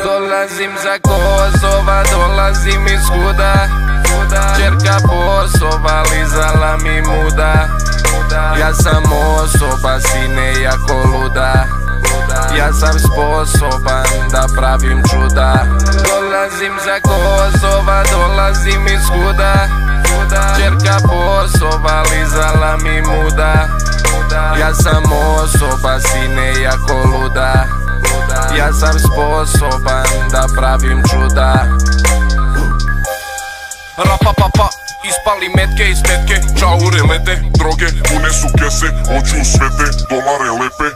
Dolazim za Kosova, dolazim iz Huda. Čerka Bosova, lizala mi muda. Ja sam osoba, sine, jako luda. Ja sam sposoban da pravim čuda. Dolazim za Kosova, dolazim iz Huda. Čerka Bosova, lizala mi muda. Ja sam osoba, sine, jako luda. Ja sam sposoban da pravim čuda. Rapa papa, ispali metke iz petke. Čaure lete, droge pune su kese. Hoću sve te dolare lepe.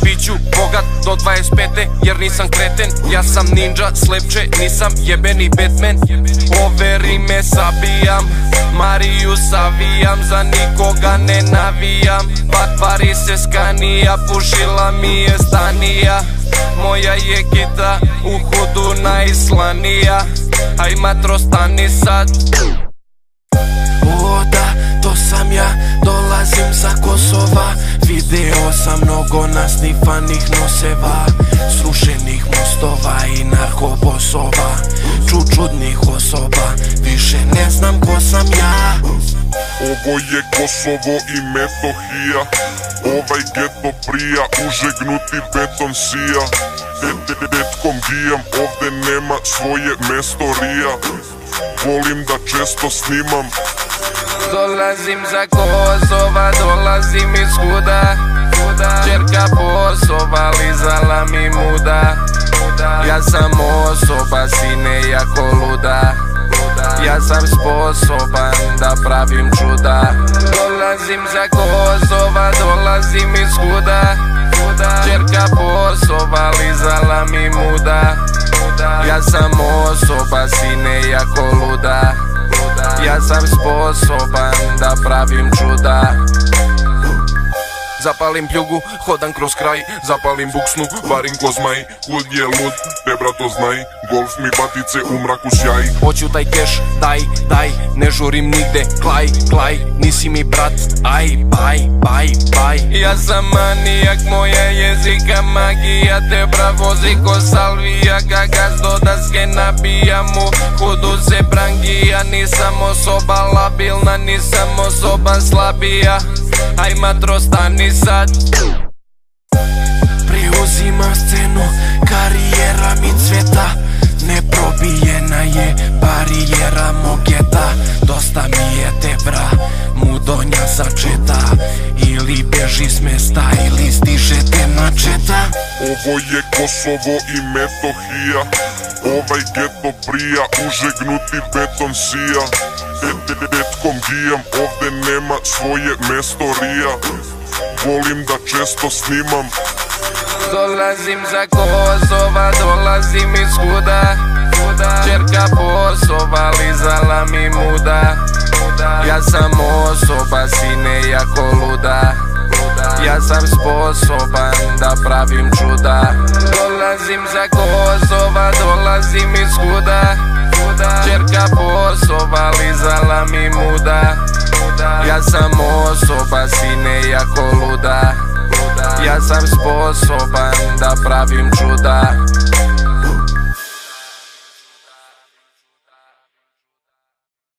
Biću bogat do 25. jer nisam kreten. Ja sam ninja, slepče, nisam jebeni Batman. Ove rime sabijam, Mariju savijam. Za nikoga ne navijam. Patvari se skanija, pušila mi je stanija. Moja je kita u Hudu najslanija. Aj matro, stani sad. O da, to sam ja, dolazim sa Kosova. Video sam mnogo nasnifanih noseva, srušenih mostova i narkobosova, čudnih osoba. Više ne znam ko sam ja. Ovo je Kosovo i Metohija. Ovaj geto prija, užegnuti beton sija. Detkom gijam, ovde nema svoje mesto rija. Volim da često snimam. Dolazim za Kosova, dolazim iz Huda. Čerka Bosova, lizala mi muda. Ja sam osoba, sine, jako luda. Ja sam sposoban da pravim čuda. Dolazim za Kosova, dolazim iz Huda. Čerka Bosova, lizala mi muda. Ja sam osoba, sine, jako luda. Ja sam sposoban da pravim čuda. Zapalim pljugu, hodam kroz kraj. Zapalim buksnu, varim ko zmaj. Hud je lud, te brato znaj. Golf mi batice u mraku sjaj. Hoću taj keš, daj, ne žurim nigde. Klaj, nisi mi brat. Aj, baj. Ja sam manijak, moja jezika magija. Te vozi ko salvija, ga gazdo daske nabijam. U Hudu se brangija. Nisam osoba labilna, nisam osoba slabija. Aj matro, stani sad. Preuzima scenu, karijera mi cveta. Neprobijena je barijera mogeta. Dosta mi je tebra, mudonja začeta. Ili beži s mesta, ili stižete na četa. Ovo je Kosovo i Metohija. Ovaj geto prija, užegnuti beton sija. Detkom gijam, ovde nema svoje mesto rija. Volim da često snimam. Dolazim za Kosova, dolazim iz Huda. Čerka Bosova, lizala mi muda. Ja sam osoba, sine, jako luda. Ja sam sposoban da pravim čuda. Dolazim za Kosova, dolazim iz Huda. Čerka Bosova, lizala mi muda. Ja sam osoba, sine, jako luda. Ja sam sposoban da pravim čuda.